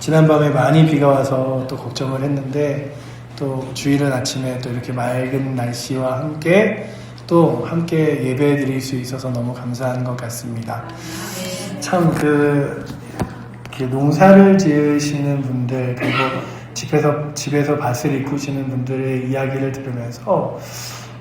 지난밤에 많이 비가 와서 또 걱정을 했는데 또 주일은 아침에 또 이렇게 맑은 날씨와 함께 또 함께 예배 드릴 수 있어서 너무 감사한 것 같습니다. 참 농사를 지으시는 분들 그리고 집에서 밭을 이꾸시는 분들의 이야기를 들으면서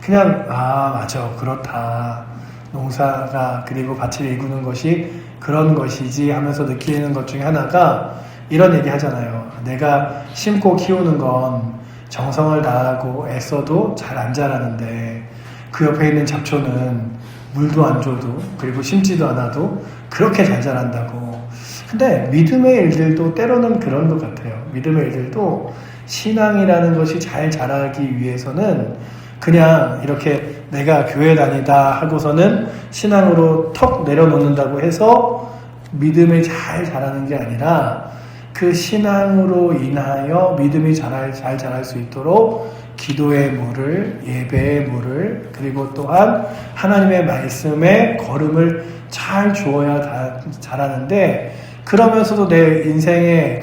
그냥 맞아 그렇다 농사가 그리고 밭을 이꾸는 것이 그런 것이지 하면서 느끼는 것 중에 하나가 이런 얘기 하잖아요. 내가 심고 키우는 건 정성을 다하고 애써도 잘 안 자라는데 그 옆에 있는 잡초는 물도 안 줘도 그리고 심지도 않아도 그렇게 잘 자란다고. 근데 믿음의 일들도 때로는 그런 것 같아요. 믿음의 일들도 신앙이라는 것이 잘 자라기 위해서는 그냥 이렇게 내가 교회 다니다 하고서는 신앙으로 턱 내려놓는다고 해서 믿음이 잘 자라는 게 아니라 그 신앙으로 인하여 믿음이 잘 자랄 수 있도록 기도의 물을, 예배의 물을, 그리고 또한 하나님의 말씀에 걸음을 잘 주어야 자라는데 그러면서도 내 인생에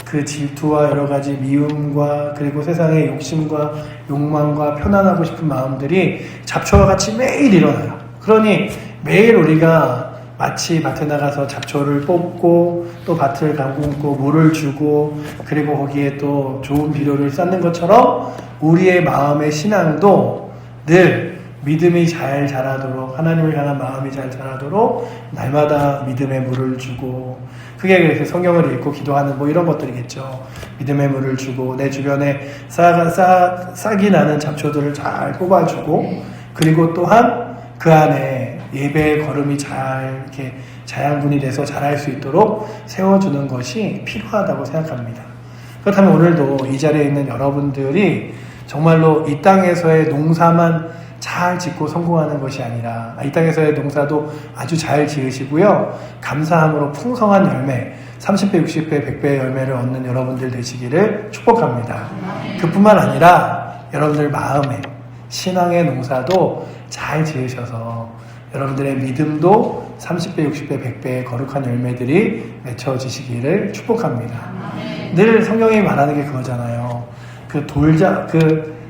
그 질투와 여러 가지 미움과 그리고 세상의 욕심과 욕망과 편안하고 싶은 마음들이 잡초와 같이 매일 일어나요. 그러니 매일 우리가 마치 밭에 나가서 잡초를 뽑고 또 밭을 가꾸고 물을 주고 그리고 거기에 또 좋은 비료를 쌓는 것처럼 우리의 마음의 신앙도 늘 믿음이 잘 자라도록 하나님을 향한 마음이 잘 자라도록 날마다 믿음의 물을 주고 그게 이렇게 성경을 읽고 기도하는 이런 것들이겠죠. 믿음의 물을 주고 내 주변에 싹이 나는 잡초들을 잘 뽑아주고 그리고 또한 그 안에 예배의 걸음이 잘 이렇게 자양분이 돼서 자랄 수 있도록 세워주는 것이 필요하다고 생각합니다. 그렇다면 오늘도 이 자리에 있는 여러분들이 정말로 이 땅에서의 농사만 잘 짓고 성공하는 것이 아니라 이 땅에서의 농사도 아주 잘 지으시고요. 감사함으로 풍성한 열매 30배, 60배, 100배의 열매를 얻는 여러분들 되시기를 축복합니다. 그뿐만 아니라 여러분들 마음에 신앙의 농사도 잘 지으셔서 여러분들의 믿음도 30배, 60배, 100배의 거룩한 열매들이 맺혀지시기를 축복합니다. 늘 성경이 말하는 게 그거잖아요.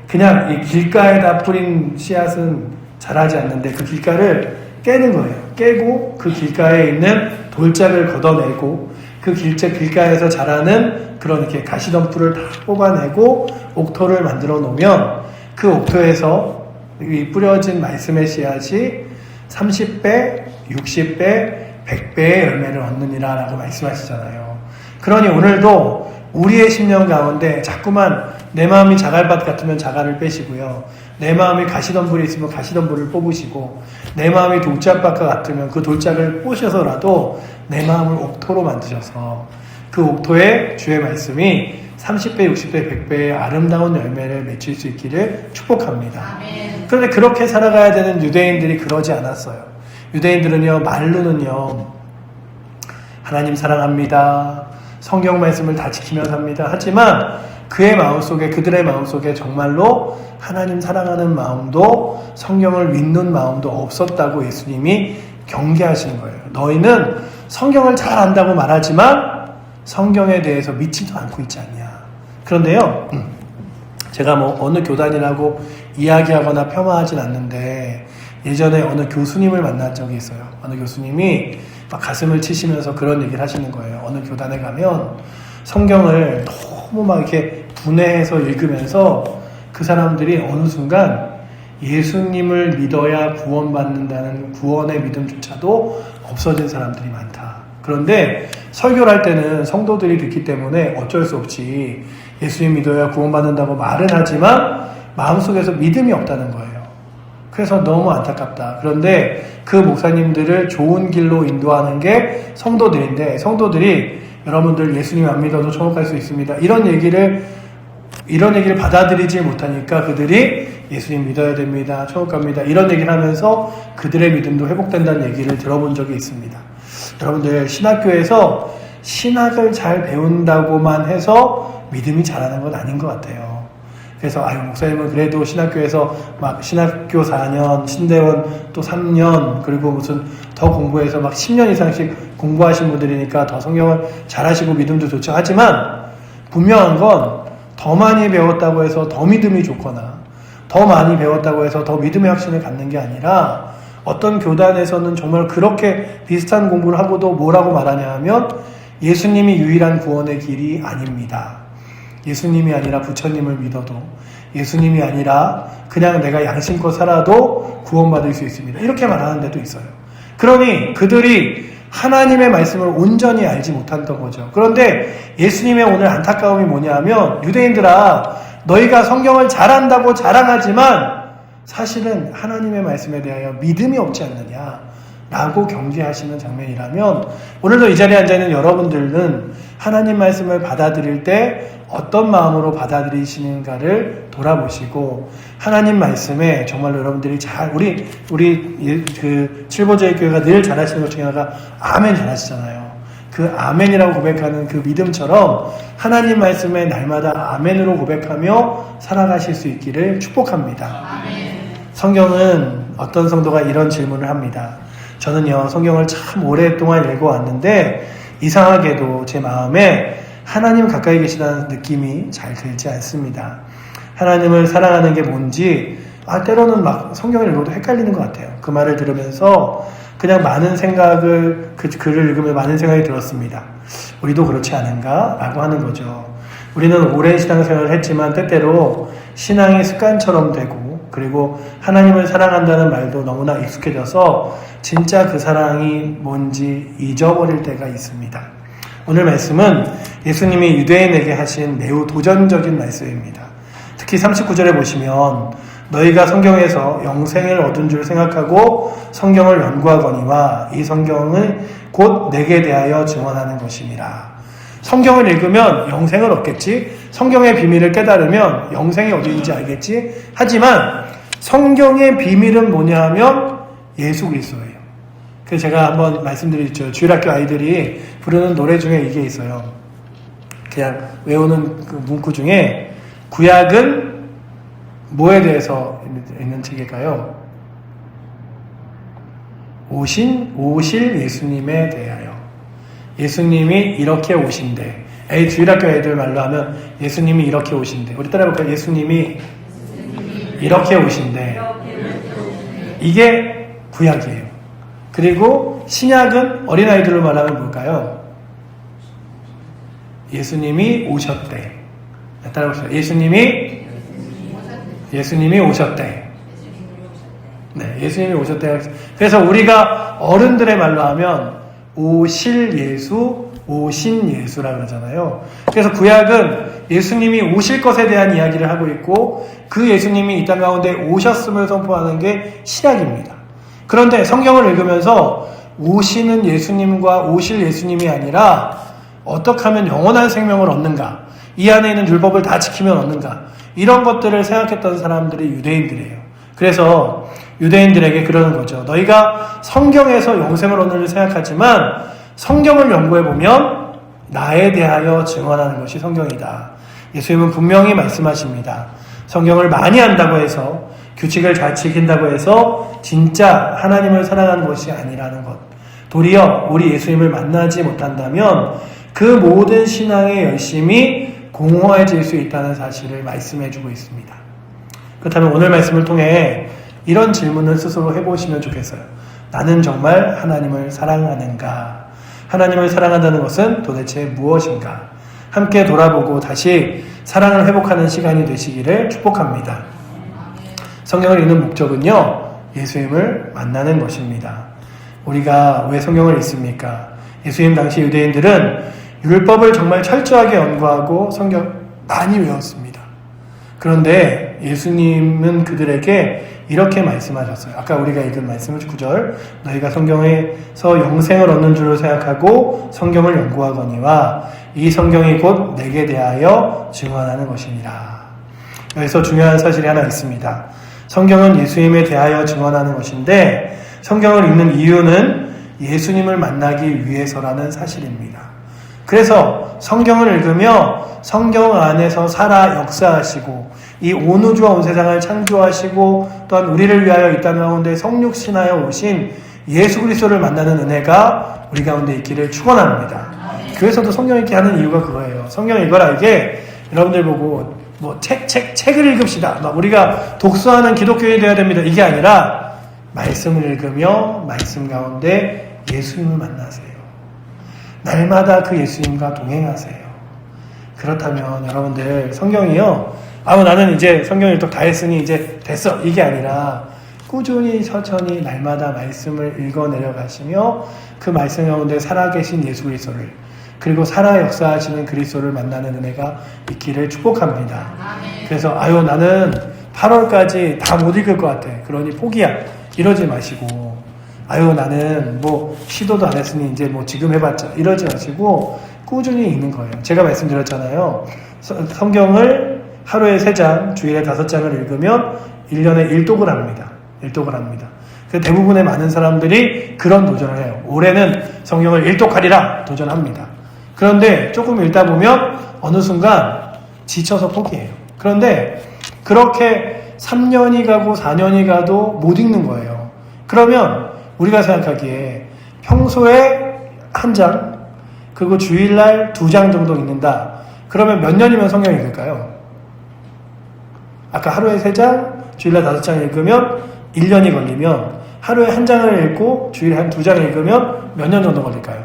그냥 이 길가에다 뿌린 씨앗은 자라지 않는데 그 길가를 깨는 거예요. 깨고 그 길가에 있는 돌짝을 걷어내고 그 길가에서 자라는 그런 이렇게 가시덤불을 다 뽑아내고 옥토를 만들어 놓으면 그 옥토에서 이 뿌려진 말씀의 씨앗이 30배, 60배, 100배의 열매를 얻느니라 라고 말씀하시잖아요. 그러니 오늘도 우리의 심령 가운데 자꾸만 내 마음이 자갈밭 같으면 자갈을 빼시고요. 내 마음이 가시덤불이 있으면 가시덤불을 뽑으시고 내 마음이 돌짝밭 같으면 그 돌짝을 뽑으셔서라도 내 마음을 옥토로 만드셔서 그 옥토에 주의 말씀이 30배, 60배, 100배의 아름다운 열매를 맺힐 수 있기를 축복합니다. 그런데 그렇게 살아가야 되는 유대인들이 그러지 않았어요. 유대인들은요, 말로는요, 하나님 사랑합니다. 성경 말씀을 다 지키며 삽니다. 하지만 그들의 마음속에 정말로 하나님 사랑하는 마음도 성경을 믿는 마음도 없었다고 예수님이 경계하시는 거예요. 너희는 성경을 잘 안다고 말하지만 성경에 대해서 믿지도 않고 있지 않냐. 그런데요, 제가 어느 교단이라고 이야기하거나 폄하하진 않는데 예전에 어느 교수님을 만난 적이 있어요. 어느 교수님이 막 가슴을 치시면서 그런 얘기를 하시는 거예요. 어느 교단에 가면 성경을 너무 막 이렇게 분해해서 읽으면서 그 사람들이 어느 순간 예수님을 믿어야 구원받는다는 구원의 믿음조차도 없어진 사람들이 많다. 그런데 설교를 할 때는 성도들이 듣기 때문에 어쩔 수 없이 예수님 믿어야 구원받는다고 말은 하지만 마음속에서 믿음이 없다는 거예요. 그래서 너무 안타깝다. 그런데 그 목사님들을 좋은 길로 인도하는 게 성도들인데 성도들이 여러분들 예수님 안 믿어도 천국 갈 수 있습니다. 이런 얘기를 받아들이지 못하니까 그들이 예수님 믿어야 됩니다. 천국 갑니다. 이런 얘기를 하면서 그들의 믿음도 회복된다는 얘기를 들어본 적이 있습니다. 여러분들 신학교에서 신학을 잘 배운다고만 해서 믿음이 자라는 건 아닌 것 같아요. 그래서 아유 목사님은 그래도 신학교에서 막 신학교 4년, 신대원 또 3년 그리고 무슨 더 공부해서 막 10년 이상씩 공부하신 분들이니까 더 성경을 잘하시고 믿음도 좋죠. 하지만 분명한 건 더 많이 배웠다고 해서 더 믿음이 좋거나 더 많이 배웠다고 해서 더 믿음의 확신을 갖는 게 아니라 어떤 교단에서는 정말 그렇게 비슷한 공부를 하고도 뭐라고 말하냐 하면 예수님이 유일한 구원의 길이 아닙니다. 예수님이 아니라 부처님을 믿어도 예수님이 아니라 그냥 내가 양심껏 살아도 구원받을 수 있습니다. 이렇게 말하는 데도 있어요. 그러니 그들이 하나님의 말씀을 온전히 알지 못했던 거죠. 그런데 예수님의 오늘 안타까움이 뭐냐 하면 유대인들아 너희가 성경을 잘한다고 자랑하지만 사실은 하나님의 말씀에 대하여 믿음이 없지 않느냐 라고 경계하시는 장면이라면 오늘도 이 자리에 앉아있는 여러분들은 하나님 말씀을 받아들일 때 어떤 마음으로 받아들이시는가를 돌아보시고 하나님 말씀에 정말로 여러분들이 우리 그 칠보제일교회가 늘 잘하시는 것 중에 하나가 아멘 잘하시잖아요. 그 아멘이라고 고백하는 그 믿음처럼 하나님 말씀에 날마다 아멘으로 고백하며 살아가실 수 있기를 축복합니다. 아멘. 성경은 어떤 성도가 이런 질문을 합니다. 저는요 성경을 참 오랫동안 읽어왔는데 이상하게도 제 마음에 하나님 가까이 계시다는 느낌이 잘 들지 않습니다. 하나님을 사랑하는 게 뭔지 때로는 막 성경을 읽어도 헷갈리는 것 같아요. 그 말을 들으면서 그냥 많은 생각을 그 글을 읽으면 많은 생각이 들었습니다. 우리도 그렇지 않은가? 라고 하는 거죠. 우리는 오랜 신앙생활을 했지만 때때로 신앙이 습관처럼 되고 그리고 하나님을 사랑한다는 말도 너무나 익숙해져서 진짜 그 사랑이 뭔지 잊어버릴 때가 있습니다. 오늘 말씀은 예수님이 유대인에게 하신 매우 도전적인 말씀입니다. 특히 39절에 보시면 너희가 성경에서 영생을 얻은 줄 생각하고 성경을 연구하거니와 이 성경을 곧 내게 대하여 증언하는 것이니라. 성경을 읽으면 영생을 얻겠지, 성경의 비밀을 깨달으면 영생이 어디인지 알겠지. 하지만 성경의 비밀은 뭐냐 하면 예수 그리스도예요. 그래서 제가 한번 말씀드렸죠. 주일학교 아이들이 부르는 노래 중에 이게 있어요. 그냥 외우는 그 문구 중에 구약은 뭐에 대해서 있는 책일까요? 오실 예수님에 대하여. 예수님이 이렇게 오신대. 주일학교 애들 말로 하면 예수님이 이렇게 오신대. 우리 따라해볼까요? 예수님이 이렇게 오신대. 이게 구약이에요. 그리고 신약은 어린아이들로 말하면 뭘까요? 예수님이 오셨대. 따라해보세요. 예수님이 오셨대. 네, 예수님이 오셨대. 그래서 우리가 어른들의 말로 하면 오실 예수, 오신 예수라 그러잖아요. 그래서 구약은 예수님이 오실 것에 대한 이야기를 하고 있고 그 예수님이 이 땅 가운데 오셨음을 선포하는 게 신약입니다. 그런데 성경을 읽으면서 오시는 예수님과 오실 예수님이 아니라 어떻게 하면 영원한 생명을 얻는가, 이 안에 있는 율법을 다 지키면 얻는가, 이런 것들을 생각했던 사람들이 유대인들이에요. 그래서 유대인들에게 그러는 거죠. 너희가 성경에서 영생을 얻는 줄 생각하지만 성경을 연구해보면 나에 대하여 증언하는 것이 성경이다. 예수님은 분명히 말씀하십니다. 성경을 많이 안다고 해서, 규칙을 잘 지킨다고 해서 진짜 하나님을 사랑하는 것이 아니라는 것. 도리어 우리 예수님을 만나지 못한다면 그 모든 신앙의 열심이 공허해질 수 있다는 사실을 말씀해주고 있습니다. 그렇다면 오늘 말씀을 통해 이런 질문을 스스로 해보시면 좋겠어요. 나는 정말 하나님을 사랑하는가? 하나님을 사랑한다는 것은 도대체 무엇인가? 함께 돌아보고 다시 사랑을 회복하는 시간이 되시기를 축복합니다. 성경을 읽는 목적은요, 예수님을 만나는 것입니다. 우리가 왜 성경을 읽습니까? 예수님 당시 유대인들은 율법을 정말 철저하게 연구하고 성경 많이 외웠습니다. 그런데 예수님은 그들에게 이렇게 말씀하셨어요. 아까 우리가 읽은 말씀 9절, 너희가 성경에서 영생을 얻는 줄로 생각하고 성경을 연구하거니와 이 성경이 곧 내게 대하여 증언하는 것이니라. 여기서 중요한 사실이 하나 있습니다. 성경은 예수님에 대하여 증언하는 것인데 성경을 읽는 이유는 예수님을 만나기 위해서라는 사실입니다. 그래서 성경을 읽으며 성경 안에서 살아 역사하시고 이 온 우주와 온 세상을 창조하시고 또한 우리를 위하여 이 땅 가운데 성육신하여 오신 예수 그리스도를 만나는 은혜가 우리 가운데 있기를 축원합니다. 교회에서도 성경 읽기 하는 이유가 그거예요. 성경 읽어라. 이게 여러분들 보고 뭐 책을 읽읍시다. 막 우리가 독서하는 기독교인이 되어야 됩니다. 이게 아니라 말씀을 읽으며 말씀 가운데 예수님을 만나세요. 날마다 그 예수님과 동행하세요. 그렇다면 여러분들 성경이요. 나는 이제 성경 일독 다 했으니 이제 됐어. 이게 아니라 꾸준히 천천히 날마다 말씀을 읽어내려 가시며 그 말씀 가운데 살아계신 예수 그리스도를 그리고 살아 역사하시는 그리스도를 만나는 은혜가 있기를 축복합니다. 그래서 나는 8월까지 다 못 읽을 것 같아. 그러니 포기야. 이러지 마시고 나는 뭐 시도도 안 했으니 이제 뭐 지금 해봤자 이러지 마시고 꾸준히 읽는 거예요. 제가 말씀드렸잖아요. 성경을 하루에 3장, 주일에 5장을 읽으면 1년에 1독을 합니다. 1독을 합니다. 그래서 대부분의 많은 사람들이 그런 도전을 해요. 올해는 성경을 1독하리라 도전합니다. 그런데 조금 읽다 보면 어느 순간 지쳐서 포기해요. 그런데 그렇게 3년이 가고 4년이 가도 못 읽는 거예요. 그러면 우리가 생각하기에 평소에 1장 그리고 주일날 2장 정도 읽는다. 그러면 몇 년이면 성경 읽을까요? 아까 하루에 3장, 주일날 5장 읽으면 1년이 걸리면 하루에 1장을 읽고 주일에 한 2장 읽으면 몇 년 정도 걸릴까요?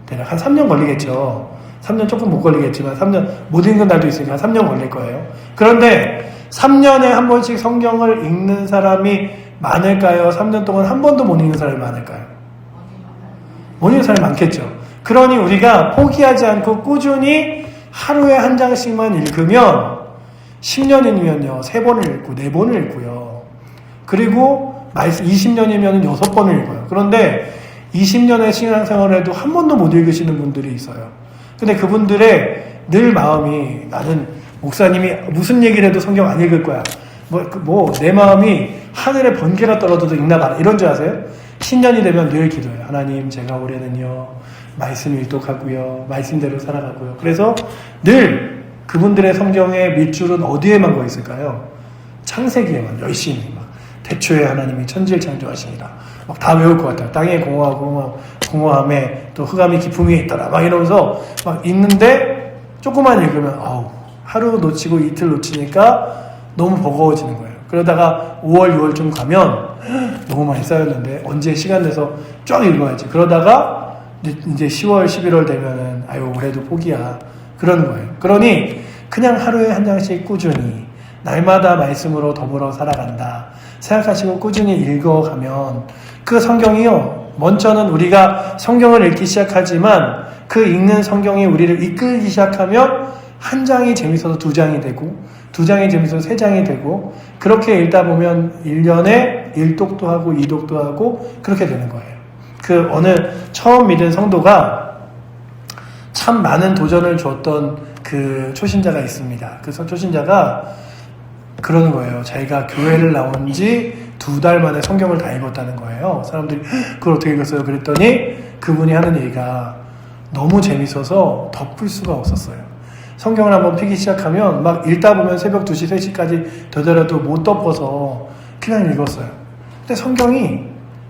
대략 한 3년 걸리겠죠. 3년 조금 못 걸리겠지만 3년 못 읽는 날도 있으니까 3년 걸릴 거예요. 그런데 3년에 한 번씩 성경을 읽는 사람이 많을까요? 3년 동안 한 번도 못 읽는 사람이 많을까요? 못 읽는 사람이 많겠죠. 그러니 우리가 포기하지 않고 꾸준히 하루에 1장씩만 읽으면 10년이면요 3번을 읽고 4번을 읽고요. 그리고 20년이면 6번을 읽어요. 그런데 20년의 신앙생활을 해도 한 번도 못 읽으시는 분들이 있어요. 근데 그분들의 늘 마음이 나는 목사님이 무슨 얘기를 해도 성경 안 읽을 거야. 내 마음이 하늘에 번개가 떨어져도 읽나 봐라. 이런 줄 아세요? 신년이 되면 늘 기도해요. 하나님 제가 올해는요 말씀 일독하고요. 말씀대로 살아가고요. 그래서 늘 그분들의 성경의 밑줄은 어디에만 거 있을까요? 창세기에만 열심히 태초에 하나님이 천지를 창조하시니라. 다 외울 것 같아요. 땅에 공허함에 또 흑암이 깊음 위에 있더라. 이러면서 읽는데 조금만 읽으면 하루 놓치고 이틀 놓치니까 너무 버거워지는 거예요. 그러다가 5월, 6월쯤 가면 너무 많이 쌓였는데 언제 시간 내서 쫙 읽어야지. 그러다가 이제 10월, 11월 되면은 올해도 포기야. 그러는 거예요. 그러니 그냥 하루에 1장씩 꾸준히 날마다 말씀으로 더불어 살아간다 생각하시고 꾸준히 읽어가면 그 성경이요. 먼저는 우리가 성경을 읽기 시작하지만 그 읽는 성경이 우리를 이끌기 시작하면 1장이 재밌어서 2장이 되고 2장이 재밌어서 3장이 되고 그렇게 읽다 보면 1년에 1독도 하고 2독도 하고 그렇게 되는 거예요. 그 어느 처음 믿은 성도가 참 많은 도전을 줬던 그 초신자가 있습니다. 그 초신자가 그러는 거예요. 자기가 교회를 나온 지 2달 만에 성경을 다 읽었다는 거예요. 사람들이 그걸 어떻게 읽었어요? 그랬더니 그분이 하는 얘기가 너무 재밌어서 덮을 수가 없었어요. 성경을 한번 피기 시작하면 막 읽다 보면 새벽 2시, 3시까지 되더라도 못 덮어서 그냥 읽었어요. 근데 성경이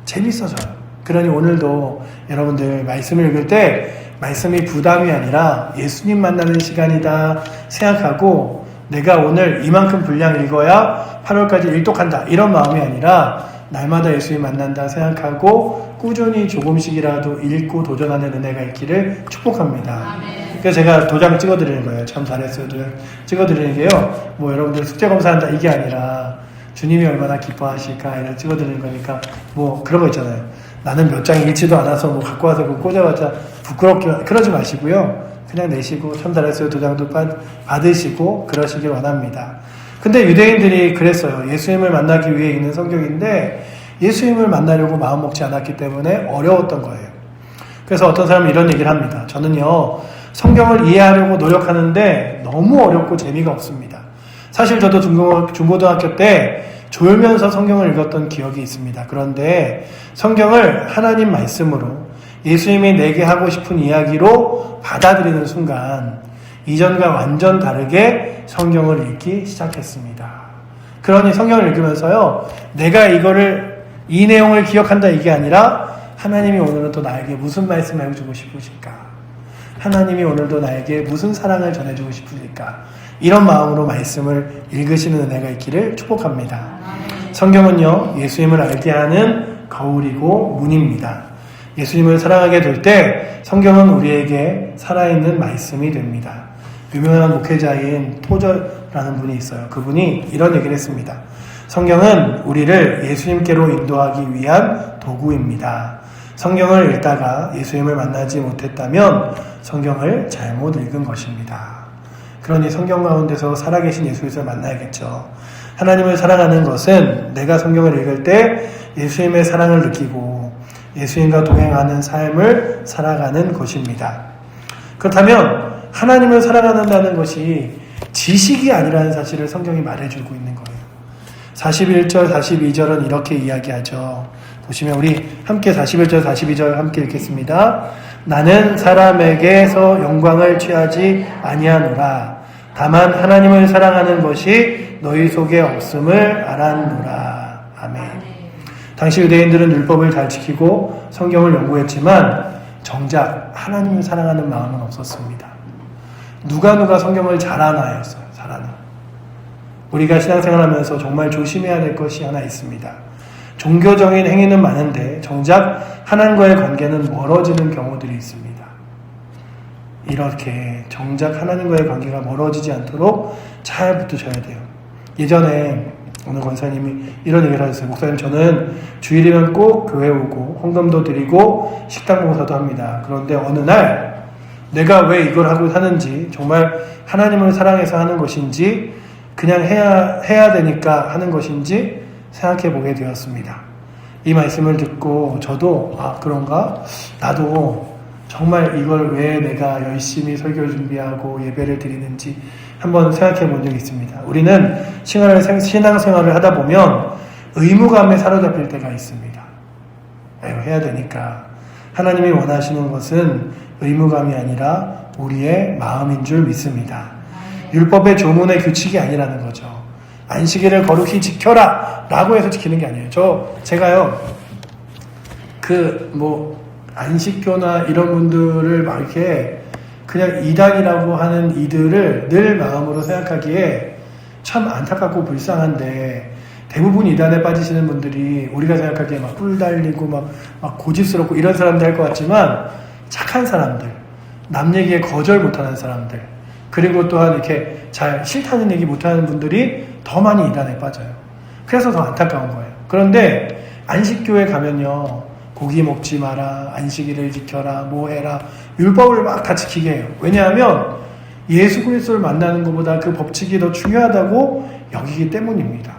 재밌어져요. 그러니 오늘도 여러분들 말씀을 읽을 때 말씀이 부담이 아니라 예수님 만나는 시간이다 생각하고 내가 오늘 이만큼 분량 읽어야 8월까지 일독한다 이런 마음이 아니라 날마다 예수님 만난다 생각하고 꾸준히 조금씩이라도 읽고 도전하는 은혜가 있기를 축복합니다. 그래서 제가 도장 찍어드리는 거예요. 참 잘했어요. 도장 찍어드리는 게요. 여러분들 숙제검사한다 이게 아니라 주님이 얼마나 기뻐하실까 이런 찍어드리는 거니까 그런 거 있잖아요. 나는 몇 장 읽지도 않아서 갖고 와서 꽂아봤자 부끄럽게 그러지 마시고요. 그냥 내시고 참 잘했어요. 도장도 받으시고 그러시길 원합니다. 근데 유대인들이 그랬어요. 예수님을 만나기 위해 읽는 성경인데 예수님을 만나려고 마음 먹지 않았기 때문에 어려웠던 거예요. 그래서 어떤 사람은 이런 얘기를 합니다. 저는요 성경을 이해하려고 노력하는데 너무 어렵고 재미가 없습니다. 사실 저도 중고등학교 때 졸면서 성경을 읽었던 기억이 있습니다. 그런데 성경을 하나님 말씀으로 예수님이 내게 하고 싶은 이야기로 받아들이는 순간 이전과 완전 다르게 성경을 읽기 시작했습니다. 그러니 성경을 읽으면서요, 내가 이 내용을 기억한다 이게 아니라 하나님이 오늘은 또 나에게 무슨 말씀을 해주고 싶으실까? 하나님이 오늘도 나에게 무슨 사랑을 전해주고 싶으실까? 이런 마음으로 말씀을 읽으시는 은혜가 있기를 축복합니다. 성경은요, 예수님을 알게 하는 거울이고 문입니다. 예수님을 사랑하게 될 때 성경은 우리에게 살아있는 말씀이 됩니다. 유명한 목회자인 토저라는 분이 있어요. 그분이 이런 얘기를 했습니다. 성경은 우리를 예수님께로 인도하기 위한 도구입니다. 성경을 읽다가 예수님을 만나지 못했다면 성경을 잘못 읽은 것입니다. 그러니 성경 가운데서 살아계신 예수님을 만나야겠죠. 하나님을 사랑하는 것은 내가 성경을 읽을 때 예수님의 사랑을 느끼고 예수님과 동행하는 삶을 살아가는 것입니다. 그렇다면 하나님을 사랑한다는 것이 지식이 아니라는 사실을 성경이 말해주고 있는 거예요. 41절, 42절은 이렇게 이야기하죠. 보시면 우리 함께 41절, 42절 함께 읽겠습니다. 나는 사람에게서 영광을 취하지 아니하노라. 다만 하나님을 사랑하는 것이 너희 속에 없음을 알았노라. 아멘. 당시 유대인들은 율법을 잘 지키고 성경을 연구했지만 정작 하나님을 사랑하는 마음은 없었습니다. 누가 성경을 잘 아나였어요. 잘 아나. 우리가 신앙생활하면서 정말 조심해야 될 것이 하나 있습니다. 종교적인 행위는 많은데 정작 하나님과의 관계는 멀어지는 경우들이 있습니다. 이렇게 정작 하나님과의 관계가 멀어지지 않도록 잘 붙드셔야 돼요. 예전에 어느 권사님이 이런 얘기를 하셨어요. 목사님, 저는 주일이면 꼭 교회 오고 헌금도 드리고 식당 봉사도 합니다. 그런데 어느 날 내가 왜 이걸 하고 사는지, 정말 하나님을 사랑해서 하는 것인지 그냥 해야 되니까 하는 것인지 생각해 보게 되었습니다. 이 말씀을 듣고 저도 그런가? 나도 정말 이걸 왜 내가 열심히 설교 준비하고 예배를 드리는지 한번 생각해 본 적이 있습니다. 우리는 신앙생활을 하다 보면 의무감에 사로잡힐 때가 있습니다. 해야 되니까. 하나님이 원하시는 것은 의무감이 아니라 우리의 마음인 줄 믿습니다. 율법의 조문의 규칙이 아니라는 거죠. 안식일을 거룩히 지켜라 라고 해서 지키는 게 아니에요. 제가요, 안식교나 이런 분들을 막 이렇게 그냥 이단이라고 하는 이들을 늘 마음으로 생각하기에 참 안타깝고 불쌍한데, 대부분 이단에 빠지시는 분들이 우리가 생각하기에 막 뿔 달리고 막 고집스럽고 이런 사람들 할 것 같지만 착한 사람들, 남 얘기에 거절 못하는 사람들, 그리고 또한 이렇게 잘 싫다는 얘기 못하는 분들이 더 많이 이단에 빠져요. 그래서 더 안타까운 거예요. 그런데 안식교에 가면요, 고기 먹지 마라, 안식일을 지켜라, 뭐 해라, 율법을 막 다 지키게 해요. 왜냐하면 예수 그리스도를 만나는 것보다 그 법칙이 더 중요하다고 여기기 때문입니다.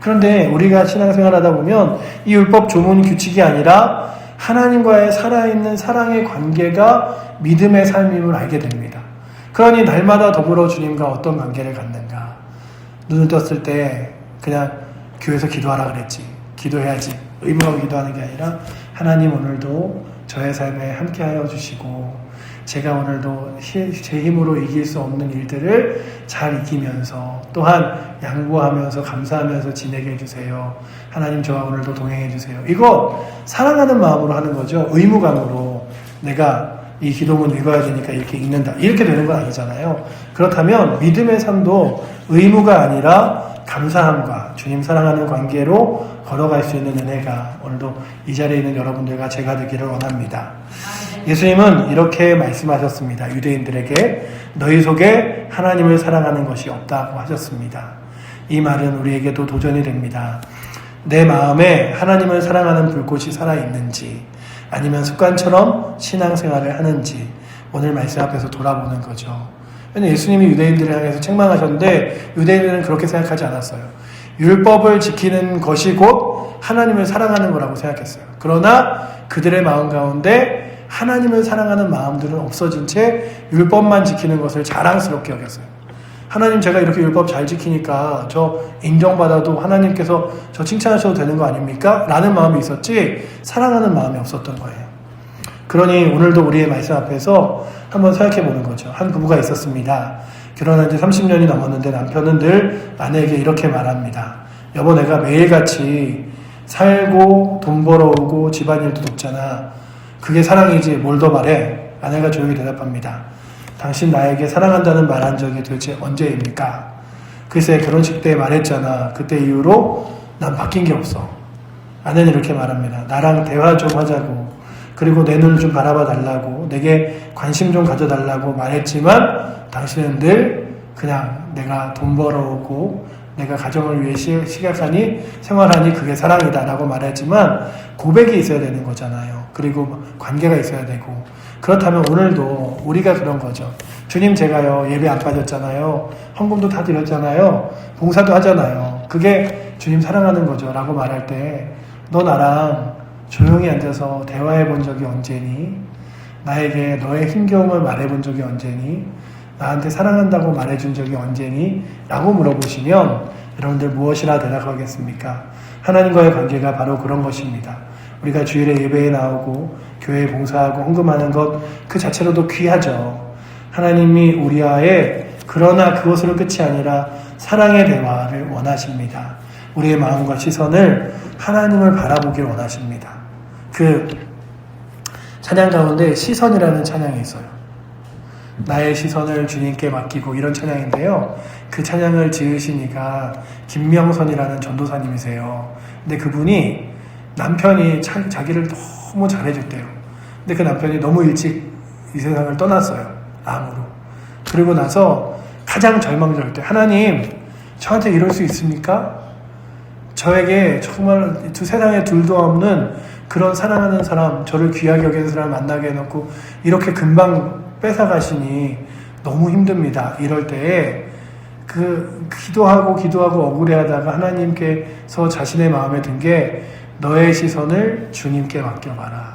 그런데 우리가 신앙생활 하다 보면 이 율법 조문 규칙이 아니라 하나님과의 살아있는 사랑의 관계가 믿음의 삶임을 알게 됩니다. 그러니 날마다 더불어 주님과 어떤 관계를 갖는가. 눈을 떴을 때 그냥 교회에서 기도하라 그랬지, 기도해야지, 의무로 기도하는 게 아니라 하나님, 오늘도 저의 삶에 함께하여 주시고 제가 오늘도 제 힘으로 이길 수 없는 일들을 잘 이기면서 또한 양보하면서 감사하면서 지내게 해주세요. 하나님, 저와 오늘도 동행해 주세요. 이거 사랑하는 마음으로 하는 거죠. 의무감으로 내가 이 기도문 읽어야 되니까 이렇게 읽는다, 이렇게 되는 건 아니잖아요. 그렇다면 믿음의 삶도 의무가 아니라 감사함과 주님 사랑하는 관계로 걸어갈 수 있는 은혜가 오늘도 이 자리에 있는 여러분들과 제가 되기를 원합니다. 예수님은 이렇게 말씀하셨습니다. 유대인들에게 너희 속에 하나님을 사랑하는 것이 없다고 하셨습니다. 이 말은 우리에게도 도전이 됩니다. 내 마음에 하나님을 사랑하는 불꽃이 살아있는지, 아니면 습관처럼 신앙생활을 하는지 오늘 말씀 앞에서 돌아보는 거죠. 예수님이 유대인들을 향해서 책망하셨는데 유대인들은 그렇게 생각하지 않았어요. 율법을 지키는 것이 곧 하나님을 사랑하는 거라고 생각했어요. 그러나 그들의 마음 가운데 하나님을 사랑하는 마음들은 없어진 채 율법만 지키는 것을 자랑스럽게 여겼어요. 하나님, 제가 이렇게 율법 잘 지키니까 저 인정받아도 하나님께서 저 칭찬하셔도 되는 거 아닙니까? 라는 마음이 있었지 사랑하는 마음이 없었던 거예요. 그러니 오늘도 우리의 말씀 앞에서 한번 생각해 보는 거죠. 한 부부가 있었습니다. 결혼한 지 30년이 넘었는데 남편은 늘 아내에게 이렇게 말합니다. 여보, 내가 매일같이 살고 돈 벌어오고 집안일도 돕잖아. 그게 사랑이지 뭘 더 바래? 아내가 조용히 대답합니다. 당신 나에게 사랑한다는 말 한 적이 도대체 언제입니까? 글쎄, 결혼식 때 말했잖아. 그때 이후로 난 바뀐 게 없어. 아내는 이렇게 말합니다. 나랑 대화 좀 하자고, 그리고 내 눈을 좀 바라봐 달라고, 내게 관심 좀 가져달라고 말했지만 당신은 늘 그냥 내가 돈 벌어오고 내가 가정을 위해 시작하니 생활하니 그게 사랑이다 라고 말했지만 고백이 있어야 되는 거잖아요. 그리고 관계가 있어야 되고, 그렇다면 오늘도 우리가 그런 거죠. 주님, 제가요 예배 안 빠졌잖아요. 헌금도 다 드렸잖아요. 봉사도 하잖아요. 그게 주님 사랑하는 거죠 라고 말할 때 너 나랑 조용히 앉아서 대화해 본 적이 언제니? 나에게 너의 힘겨움을 말해 본 적이 언제니? 나한테 사랑한다고 말해준 적이 언제니? 라고 물어보시면 여러분들 무엇이라 대답하겠습니까? 하나님과의 관계가 바로 그런 것입니다. 우리가 주일에 예배에 나오고 교회에 봉사하고 헌금하는 것 그 자체로도 귀하죠. 하나님이 우리와의 그러나 그것으로 끝이 아니라 사랑의 대화를 원하십니다. 우리의 마음과 시선을 하나님을 바라보길 원하십니다. 그 찬양 가운데 시선이라는 찬양이 있어요. 나의 시선을 주님께 맡기고, 이런 찬양인데요. 그 찬양을 지으신 이가 김명선이라는 전도사님이세요. 근데 그분이 남편이 자기를 너무 잘해줬대요. 근데 그 남편이 너무 일찍 이 세상을 떠났어요. 암으로. 그리고 나서 가장 절망적일 때, 하나님, 저한테 이럴 수 있습니까? 저에게 정말 세상에 둘도 없는 그런 사랑하는 사람, 저를 귀하게 여기는 사람을 만나게 해놓고 이렇게 금방 뺏어가시니 너무 힘듭니다. 이럴 때에 기도하고 억울해하다가 하나님께서 자신의 마음에 든 게 너의 시선을 주님께 맡겨봐라.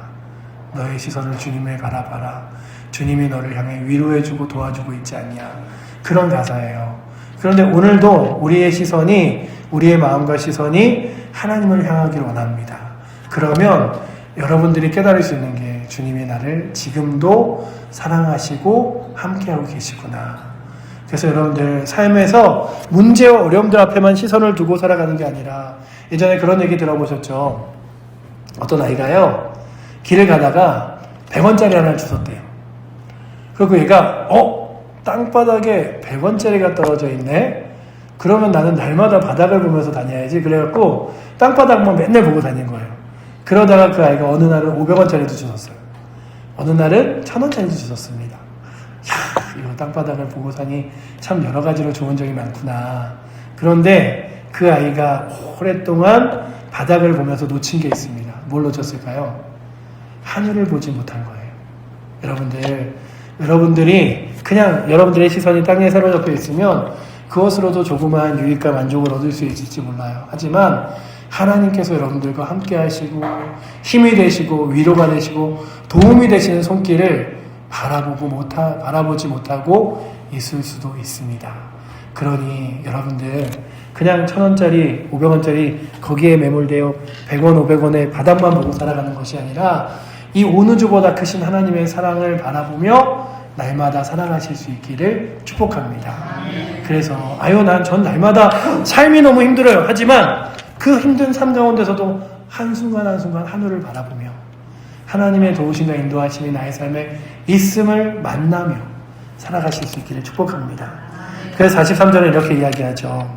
너의 시선을 주님에 바라봐라. 주님이 너를 향해 위로해주고 도와주고 있지 않냐. 그런 가사예요. 그런데 오늘도 우리의 시선이, 우리의 마음과 시선이 하나님을 향하길 원합니다. 그러면 여러분들이 깨달을 수 있는 게 주님이 나를 지금도 사랑하시고 함께하고 계시구나. 그래서 여러분들 삶에서 문제와 어려움들 앞에만 시선을 두고 살아가는 게 아니라, 예전에 그런 얘기 들어보셨죠? 어떤 아이가요, 길을 가다가 100원짜리 하나를 주웠대요. 그리고 얘가 땅바닥에 100원짜리가 떨어져 있네? 그러면 나는 날마다 바닥을 보면서 다녀야지. 그래갖고 땅바닥만 맨날 보고 다닌 거예요. 그러다가 그 아이가 어느 날은 500원짜리도 주웠어요. 어느 날은 1000원짜리도 주웠습니다. 이거 땅바닥을 보고 사니 참 여러 가지로 좋은 점이 많구나. 그런데 그 아이가 오랫동안 바닥을 보면서 놓친 게 있습니다. 뭘 놓쳤을까요? 하늘을 보지 못한 거예요. 여러분들이 그냥 여러분들의 시선이 땅에 사로잡혀 있으면 그것으로도 조그마한 유익과 만족을 얻을 수 있을지 몰라요. 하지만 하나님께서 여러분들과 함께 하시고 힘이 되시고 위로가 되시고 도움이 되시는 손길을 바라보지 못하고 있을 수도 있습니다. 그러니 여러분들 그냥 1000원짜리, 500원짜리 거기에 매몰되어 100원, 500원의 바닥만 보고 살아가는 것이 아니라 이 온 우주보다 크신 하나님의 사랑을 바라보며 날마다 사랑하실 수 있기를 축복합니다. 그래서 전 날마다 삶이 너무 힘들어요. 하지만 그 힘든 삶 가운데서도 한순간 한순간 하늘을 바라보며 하나님의 도우심과 인도하심이 나의 삶에 있음을 만나며 살아가실 수 있기를 축복합니다. 그래서 43절에 이렇게 이야기하죠.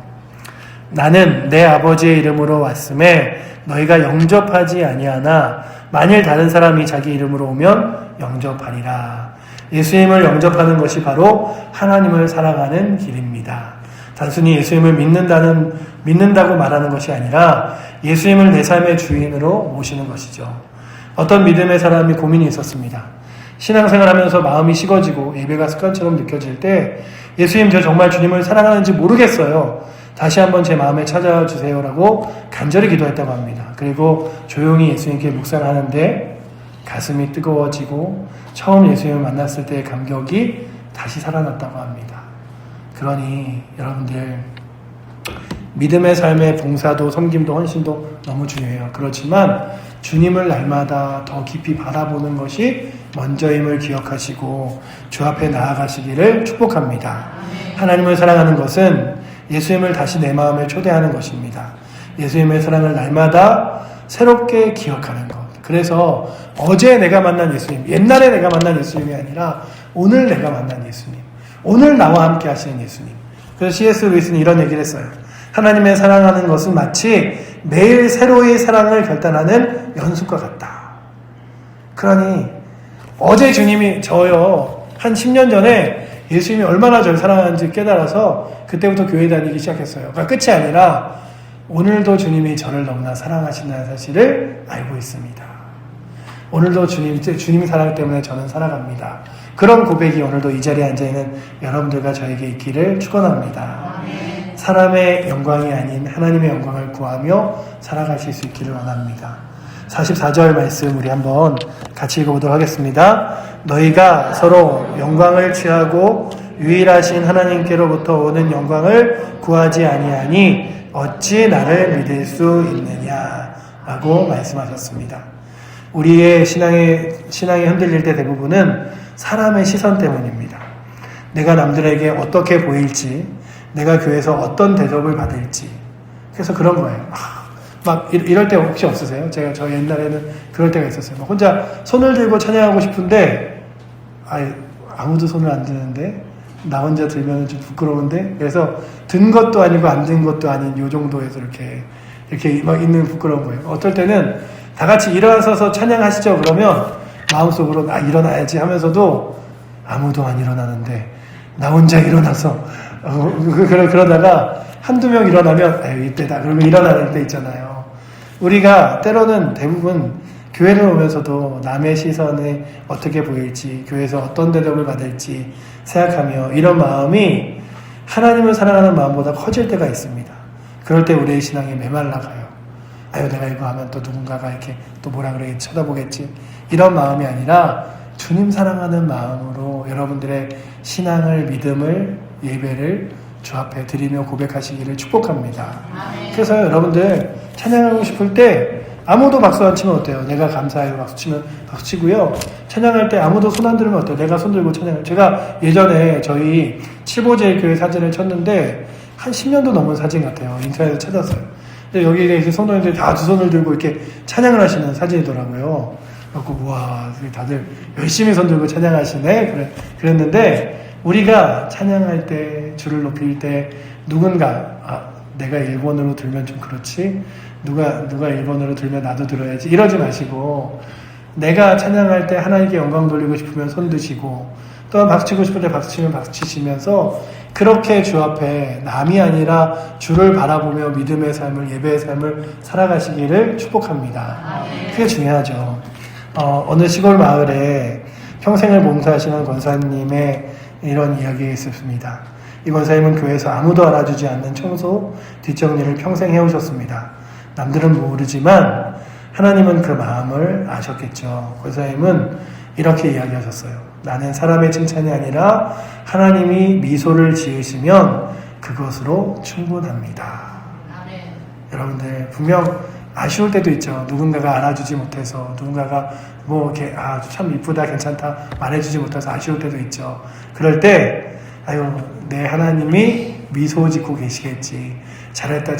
나는 내 아버지의 이름으로 왔음에 너희가 영접하지 아니하나 만일 다른 사람이 자기 이름으로 오면 영접하리라. 예수님을 영접하는 것이 바로 하나님을 사랑하는 길입니다. 단순히 예수님을 믿는다고 말하는 것이 아니라 예수님을 내 삶의 주인으로 모시는 것이죠. 어떤 믿음의 사람이 고민이 있었습니다. 신앙생활 하면서 마음이 식어지고 예배가 습관처럼 느껴질 때 예수님, 저 정말 주님을 사랑하는지 모르겠어요. 다시 한번 제 마음에 찾아와 주세요라고 간절히 기도했다고 합니다. 그리고 조용히 예수님께 묵상하는데 가슴이 뜨거워지고 처음 예수님을 만났을 때의 감격이 다시 살아났다고 합니다. 그러니 여러분들 믿음의 삶의 봉사도 섬김도 헌신도 너무 중요해요. 그렇지만 주님을 날마다 더 깊이 바라보는 것이 먼저임을 기억하시고 주 앞에 나아가시기를 축복합니다. 하나님을 사랑하는 것은 예수님을 다시 내 마음에 초대하는 것입니다. 예수님의 사랑을 날마다 새롭게 기억하는 것. 그래서 어제 내가 만난 예수님, 옛날에 내가 만난 예수님이 아니라 오늘 내가 만난 예수님, 오늘 나와 함께 하시는 예수님. 그래서 C.S. 루이스는 이런 얘기를 했어요. 하나님의 사랑하는 것은 마치 매일 새로이 사랑을 결단하는 연습과 같다. 그러니 어제 주님이 저요 한 10년 전에 예수님이 얼마나 저를 사랑하는지 깨달아서 그때부터 교회 다니기 시작했어요. 그러니까 끝이 아니라 오늘도 주님이 저를 너무나 사랑하신다는 사실을 알고 있습니다. 오늘도 주님이 사랑 때문에 저는 살아갑니다. 그런 고백이 오늘도 이 자리에 앉아있는 여러분들과 저에게 있기를 축원합니다. 사람의 영광이 아닌 하나님의 영광을 구하며 살아가실 수 있기를 원합니다. 44절 말씀 우리 한번 같이 읽어보도록 하겠습니다. 너희가 서로 영광을 취하고 유일하신 하나님께로부터 오는 영광을 구하지 아니하니 어찌 나를 믿을 수 있느냐 라고 말씀하셨습니다. 우리의 신앙이 흔들릴 때 대부분은 사람의 시선 때문입니다. 내가 남들에게 어떻게 보일지, 내가 교회에서 어떤 대접을 받을지. 그래서 그런 거예요. 막 이럴 때 혹시 없으세요? 저 옛날에는 그럴 때가 있었어요. 막 혼자 손을 들고 찬양하고 싶은데 아무도 손을 안 드는데 나 혼자 들면 좀 부끄러운데, 그래서 든 것도 아니고 안 든 것도 아닌 요 정도에서 이렇게 막 있는 부끄러운 거예요. 어떨 때는 다 같이 일어나서 찬양하시죠. 그러면 마음속으로 일어나야지 하면서도 아무도 안 일어나는데 나 혼자 일어나서 그러다가 한두 명 일어나면 이때다 그러면 일어나는 때 있잖아요. 우리가 때로는 대부분 교회를 오면서도 남의 시선에 어떻게 보일지, 교회에서 어떤 대접을 받을지 생각하며 이런 마음이 하나님을 사랑하는 마음보다 커질 때가 있습니다. 그럴 때 우리의 신앙이 메말라가요. 내가 이거 하면 또 누군가가 이렇게 또 뭐라 그러겠지, 쳐다보겠지, 이런 마음이 아니라 주님 사랑하는 마음으로 여러분들의 신앙을, 믿음을, 예배를 주 앞에 드리며 고백하시기를 축복합니다. 그래서 여러분들 찬양하고 싶을 때 아무도 박수 안 치면 어때요? 내가 감사해요 박수 치면 박수 치고요. 찬양할 때 아무도 손 안 들면 어때요? 내가 손 들고 찬양해요. 제가 예전에 저희 칠보제일교회 사진을 쳤는데 한 10년도 넘은 사진 같아요. 인터넷에서 찾았어요. 근데 여기에 이제 성도님들이 다 두 손을 들고 이렇게 찬양을 하시는 사진이더라고요. 그래서 와, 다들 열심히 손 들고 찬양하시네. 그랬는데 우리가 찬양할 때, 주를 높일 때 누군가 내가 1번으로 들면 좀 그렇지, 누가 1번으로 들면 나도 들어야지 이러지 마시고, 내가 찬양할 때 하나님께 영광 돌리고 싶으면 손 드시고, 또한 박수 치고 싶을 때 박수 치면 박수 치시면서 그렇게 주 앞에 남이 아니라 주를 바라보며 믿음의 삶을, 예배의 삶을 살아가시기를 축복합니다. 그게 중요하죠. 어느 시골 마을에 평생을 봉사하시는 권사님의 이런 이야기가 있었습니다. 이 권사님은 교회에서 아무도 알아주지 않는 청소, 뒷정리를 평생 해오셨습니다. 남들은 모르지만 하나님은 그 마음을 아셨겠죠. 권사님은 이렇게 이야기하셨어요. 나는 사람의 칭찬이 아니라 하나님이 미소를 지으시면 그것으로 충분합니다. 여러분들 분명 아쉬울 때도 있죠. 누군가가 알아주지 못해서, 누군가가 뭐 이렇게 참 이쁘다, 괜찮다 말해주지 못해서 아쉬울 때도 있죠. 그럴 때 내 하나님이 미소 짓고 계시겠지, 잘했다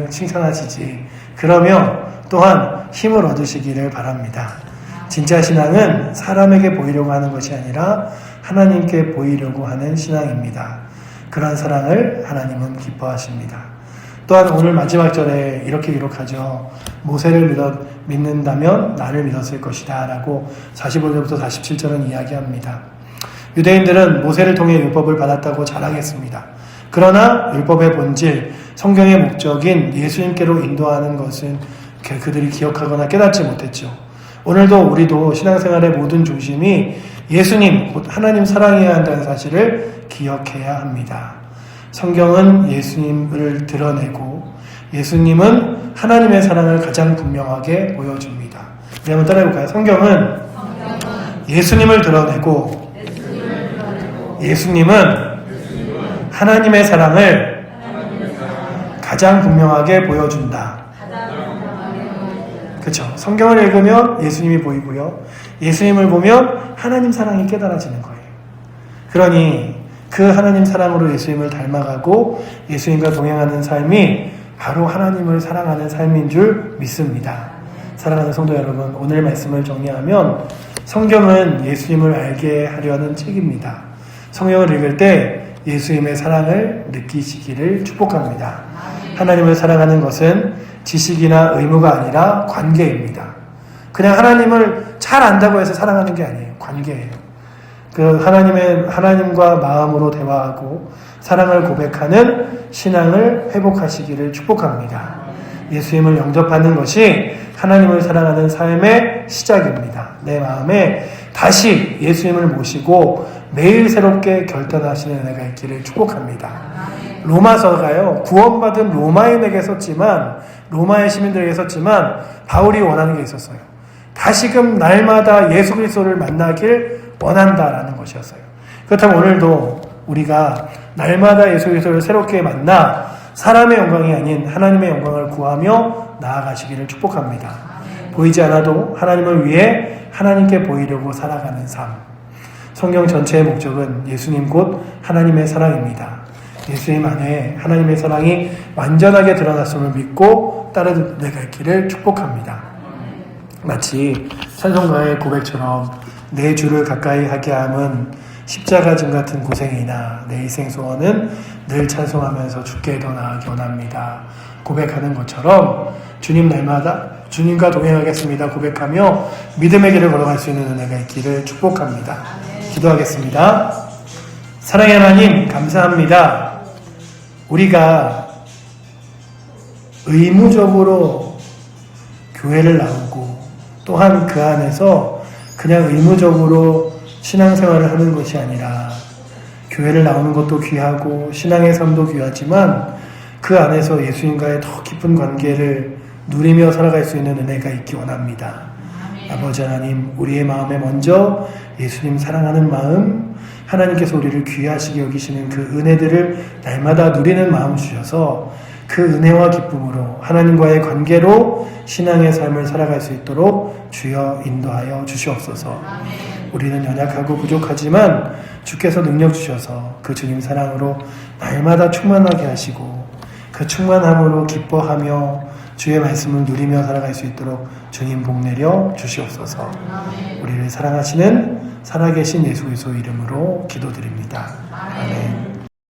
칭찬하시지, 그러면 또한 힘을 얻으시기를 바랍니다. 진짜 신앙은 사람에게 보이려고 하는 것이 아니라 하나님께 보이려고 하는 신앙입니다. 그런 사랑을 하나님은 기뻐하십니다. 또한 오늘 마지막 절에 이렇게 기록하죠. 모세를 믿는다면 나를 믿었을 것이다 라고 45절부터 47절은 이야기합니다. 유대인들은 모세를 통해 율법을 받았다고 자랑했습니다. 그러나 율법의 본질, 성경의 목적인 예수님께로 인도하는 것은 그들이 기억하거나 깨닫지 못했죠. 오늘도 우리도 신앙생활의 모든 중심이 예수님, 곧 하나님 사랑해야 한다는 사실을 기억해야 합니다. 성경은 예수님을 드러내고 예수님은 하나님의 사랑을 가장 분명하게 보여줍니다. 우리 한번 따라해볼까요? 성경은 예수님을 드러내고 예수님은 하나님의 사랑을 가장 분명하게 보여준다. 그렇죠. 성경을 읽으면 예수님이 보이고요. 예수님을 보면 하나님 사랑이 깨달아지는 거예요. 그러니 그 하나님 사랑으로 예수님을 닮아가고 예수님과 동행하는 삶이 바로 하나님을 사랑하는 삶인 줄 믿습니다. 사랑하는 성도 여러분, 오늘 말씀을 정리하면 성경은 예수님을 알게 하려는 책입니다. 성경을 읽을 때 예수님의 사랑을 느끼시기를 축복합니다. 하나님을 사랑하는 것은 지식이나 의무가 아니라 관계입니다. 그냥 하나님을 잘 안다고 해서 사랑하는 게 아니에요. 관계예요. 그 하나님과 마음으로 대화하고 사랑을 고백하는 신앙을 회복하시기를 축복합니다. 예수님을 영접하는 것이 하나님을 사랑하는 삶의 시작입니다. 내 마음에 다시 예수님을 모시고 매일 새롭게 결단하시는 은혜가 있기를 축복합니다. 로마서가요, 구원받은 로마인에게 썼지만, 로마의 시민들에게 썼지만 바울이 원하는 게 있었어요. 다시금 날마다 예수 그리스도를 만나길 원한다라는 것이었어요. 그렇다면 오늘도 우리가 날마다 예수 그리스도를 새롭게 만나 사람의 영광이 아닌 하나님의 영광을 구하며 나아가시기를 축복합니다. 보이지 않아도 하나님을 위해 하나님께 보이려고 살아가는 삶. 성경 전체의 목적은 예수님 곧 하나님의 사랑입니다. 예수님 안에 하나님의 사랑이 완전하게 드러났음을 믿고 따라갈 길을 축복합니다. 마치 찬송가의 고백처럼 내 주를 가까이 하게 함은 십자가 짐 같은 고생이나 내 희생 소원은 늘 찬송하면서 주께 더 나아가기 원합니다. 고백하는 것처럼 주님 날마다 주님과 동행하겠습니다. 고백하며 믿음의 길을 걸어갈 수 있는 은혜가 있기를 축복합니다. 기도하겠습니다. 사랑의 하나님 감사합니다. 우리가 의무적으로 교회를 나오고 또한 그 안에서 그냥 의무적으로 신앙생활을 하는 것이 아니라 교회를 나오는 것도 귀하고 신앙의 삶도 귀하지만 그 안에서 예수님과의 더 깊은 관계를 누리며 살아갈 수 있는 은혜가 있기 원합니다. 아버지 하나님, 우리의 마음에 먼저 예수님 사랑하는 마음, 하나님께서 우리를 귀하시게 여기시는 그 은혜들을 날마다 누리는 마음 주셔서 그 은혜와 기쁨으로 하나님과의 관계로 신앙의 삶을 살아갈 수 있도록 주여 인도하여 주시옵소서. 우리는 연약하고 부족하지만 주께서 능력 주셔서 그 주님 사랑으로 날마다 충만하게 하시고 그 충만함으로 기뻐하며 주의 말씀을 누리며 살아갈 수 있도록 주님 복 내려 주시옵소서. 우리를 사랑하시는 살아계신 예수 그리스도 이름으로 기도드립니다. 아멘.